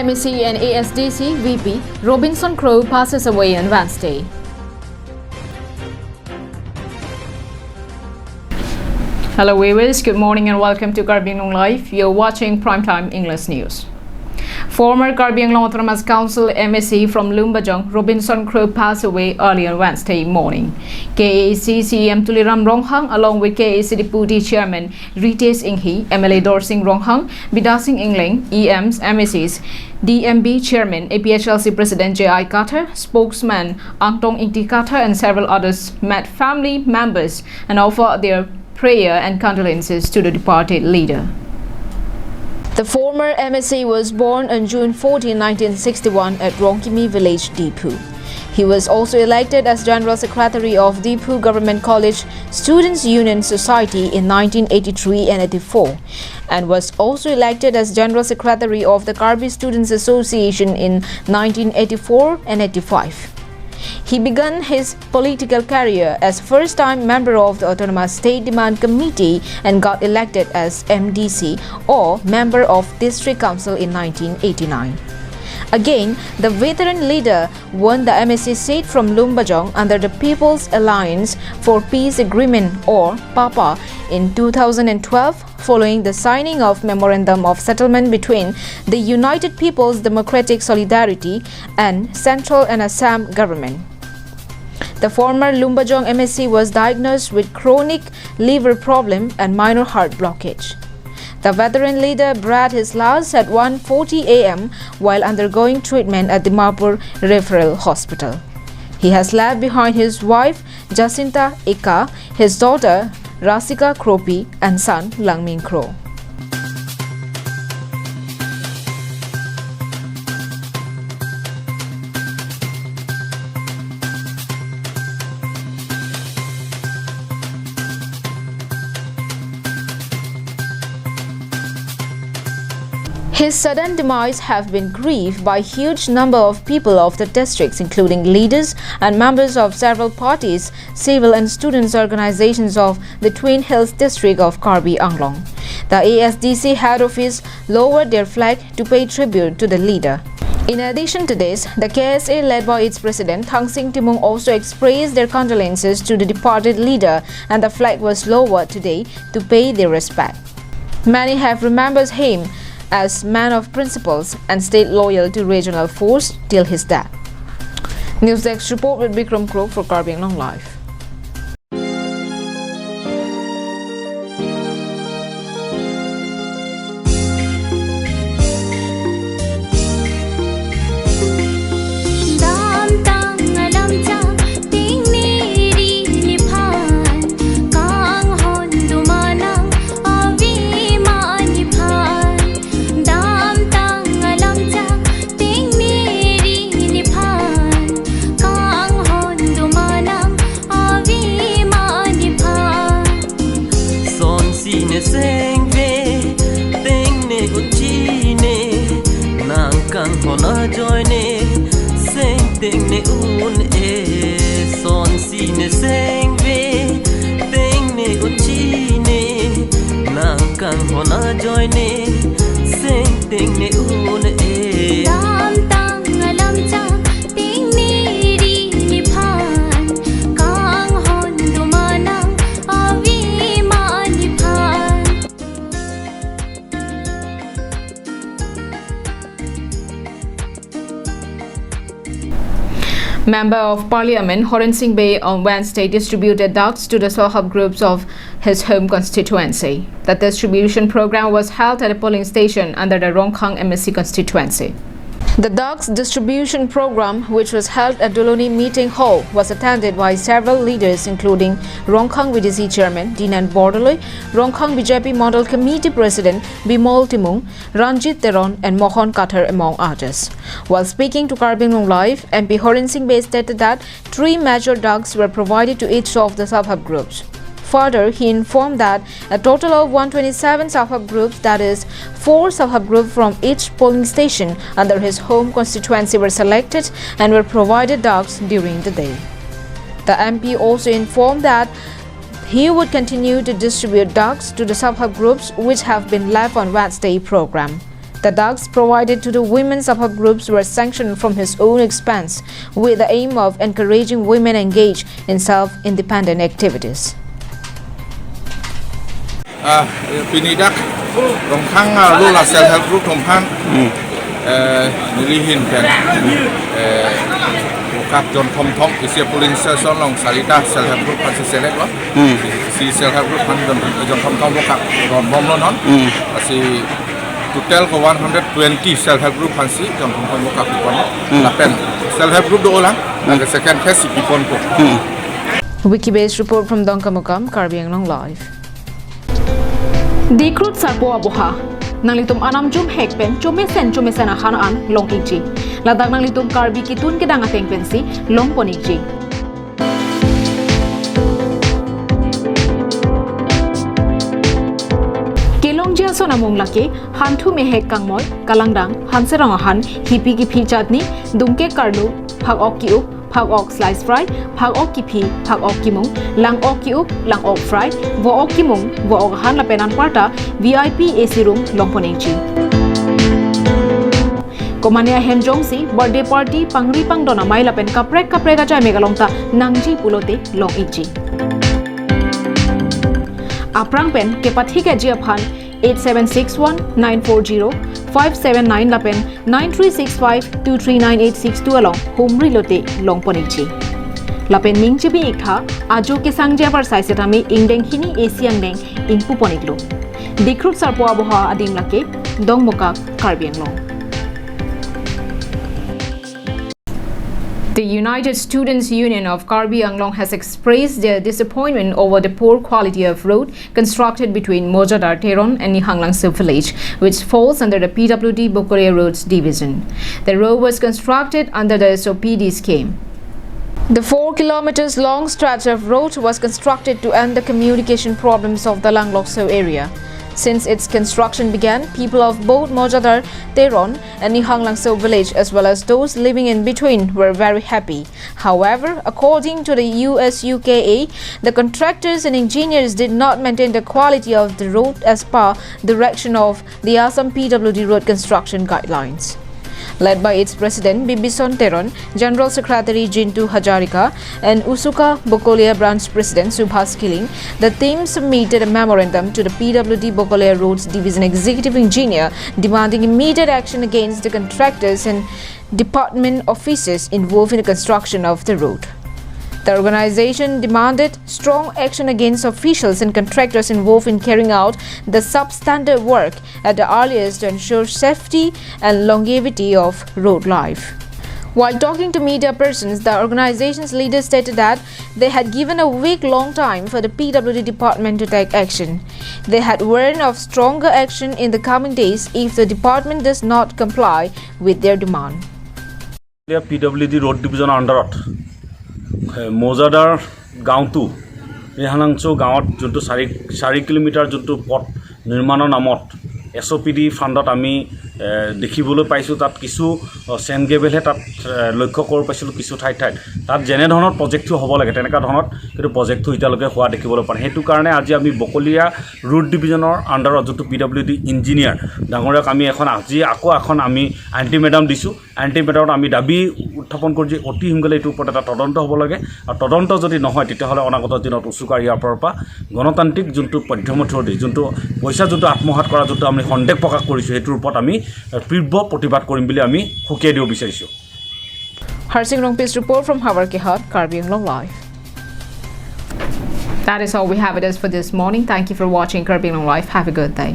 MEC and ASDC VP Robinson Crowe passes away on Wednesday. Hello viewers, good morning and welcome to Karbi Anglong Live. You're watching Primetime English News. Former Karbi Anglong Autonomous Council MEC from Lumbajong, Robinson Crowe passed away early on Wednesday morning. KAC CM Tuliram Ronghang along with KAC Deputy Chairman Rites Inghi, MLA Dorsing Ronghang, Bidasing Ingling, EMs, MECs, DMB Chairman, APHLC President J.I. Carter, spokesman Angtong Inti Carter and several others met family members and offered their prayer and condolences to the departed leader. The former MEC was born on June 14, 1961 at Rongkimi Village, Dipu. He was also elected as General Secretary of Dipu Government College Students' Union Society in 1983 and 84 and was also elected as General Secretary of the Karbi Students Association in 1984 and 85. He began his political career as first-time member of the Autonomous State Demand Committee and got elected as MDC or Member of District Council in 1989. Again, the veteran leader won the MEC seat from Lumbajong under the People's Alliance for Peace Agreement or PAPA in 2012 following the signing of Memorandum of Settlement between the United People's Democratic Solidarity and Central and Assam government. The former Lumbajong MEC was diagnosed with chronic liver problem and minor heart blockage. The veteran leader breathed his last at 1:40 a.m. while undergoing treatment at the Dimapur Referral Hospital. He has left behind his wife Jacinta Eka, his daughter Rasika Kropi and son Langmin Crowe. His sudden demise have been grieved by a huge number of people of the districts, including leaders and members of several parties, civil and students' organizations of the Twin Hills district of Karbi Anglong. The ASDC head office lowered their flag to pay tribute to the leader. In addition to this, the KSA led by its president Thangsing Timung also expressed their condolences to the departed leader and the flag was lowered today to pay their respect. Many have remembered him as man of principles and stayed loyal to regional force till his death. News Desk report with Bikram Crowe for Karbi Anglong Live. Member of Parliament Horan Singh Bay on Wednesday distributed ducks to the self-help groups of his home constituency. The distribution program was held at a polling station under the Ronghang MEC constituency. The ducks distribution program, which was held at Doloni Meeting Hall, was attended by several leaders including Ronghang VDC Chairman Dinan Bordoloi, Ronghang BJP Model Committee President Bimol Timung, Ranjit Teron and Mohan Kathar among others. While speaking to Karbi Anglong Live, MP Horan Singh Bay stated that 3 major ducks were provided to each of the self-help groups. Further, he informed that a total of 127 self-help groups, that is 4 self-help groups from each polling station under his home constituency were selected and were provided ducks during the day. The MP also informed that he would continue to distribute ducks to the self-help groups which have been left on Wednesday program. The drugs provided to the women's support groups were sanctioned from his own expense with the aim of encouraging women engaged in self-independent activities. Pinidak rongkhang lula self help group rongkhang nilihin pen bukat John Thom isia polling station long salita self help group pan select lo si self help group pan John Thom bukat ron bom lo non si total ko 120 self help group pan si John Thom bukat pon lapen self help group do olang the second phase si pon ko Wiki-based report from Dongkamukam, Karbi Anglong Live. Dikrut sarpo aboha nanglitum anam jum hekpen chome sen hanaan long iji ladak nanglitum Karbi kitun kedang ateng pensi long poniji kelong jia sona monglake hantu mehek kangmoy kalangdang hanserang han hipi ki phi chatni dumke karlu phak ok ki up phak ok slice fry phak ok ki phi phak ok ki mung lang ok ki up lang ok fry vo ok ki mung vo ok han la penan parta VIP AC room longponeji Komania Hemjongsi birthday party pangri pangdona mai la pen kaprek ga chai megalongta nangji pulote long iji aprang pen ke pathi ke ji aphan 8761940579 la pen 9365239862 along homri lote longponeji la pen mingchi bi ikha ajo ke sangja par saisetami ingdeng hini asiang deng ingpu poniklo dikrut sarpo aboha adim lake dongmoka karbianglong The United Students Union of Karbi Anglong has expressed their disappointment over the poor quality of road constructed between Mojadar Teron and Nihanglangsu village, which falls under the PWD Bokoria Roads division. The road was constructed under the SOPD scheme. The 4 kilometers long stretch of road was constructed to end the communication problems of the Langlokso area. Since its construction began, people of both Mojadar, Teron and Nihanglangso village as well as those living in between were very happy. However, according to the USUKA, the contractors and engineers did not maintain the quality of the road as per direction of the Assam PWD road construction guidelines. Led by its president Bibison Teron, General Secretary Jintu Hajarika and Usuka Bokolia branch president Subhas Kiling, the team submitted a memorandum to the PWD Bokolia Roads Division Executive Engineer demanding immediate action against the contractors and department officers involved in the construction of the road. The organization demanded strong action against officials and contractors involved in carrying out the substandard work at the earliest to ensure safety and longevity of road life. While talking to media persons, the organization's leaders stated that they had given a week-long time for the PWD department to take action. They had warned of stronger action in the coming days if the department does not comply with their demand. PWD Road Division under Mojadar গাঁওটো নিহাংলাংচু গাঁৱত যোনটো 4 kilometre যোনটো পথ নিৰ্মাণৰ নামত SOPD ফাণ্ডত আমি দেখিবলৈ পাইছোঁ তাত কিছু চেনগেবেলহে তাত লক্ষ্য কৰিব পাইছিলোঁ কিছু ঠাইত তাত যেনে ধৰণৰ প্ৰজেক্টটো হ'ব লাগে তেনেকুৱা ধৰণৰ কিন্তু প্ৰজেক্টটো এতিয়ালৈকে হোৱা দেখিবলৈ পাওঁ সেইটো কাৰণে আজি আমি বকলিয়া ৰোড ডিভিজনৰ আণ্ডাৰত যোনটো PWD ইঞ্জিনিয়াৰ ডাঙৰীয়াক আমি এখন আমি আল্টিমেটাম দিছোঁ আল্টিমেটামত আমি দাবী উত্থাপন কৰিছোঁ অতি সোনকালে এইটোৰ ওপৰত এটা তদন্ত হ'ব লাগে আৰু তদন্ত যদি নহয় তেতিয়াহ'লে অনাগত দিনত উচুকাৰ ইয়াৰ পৰা গণতান্ত্ৰিক যোনটো পদ্ধতি যোনটো পইচা যোনটো আত্মসাৎ কৰা যোনটো আমি সন্দেহ প্ৰকাশ কৰিছোঁ সেইটোৰ ওপৰত আমি তীব্ৰ প্ৰতিবাদ কৰিম বুলি আমি হুকিয়াই দিব বিচাৰিছোঁ Harsing Rongpis report from Hawarkehat, Karbi Anglong Live. That is all we have with us for this morning. Thank you for watching Karbi Anglong Live. Have a good day.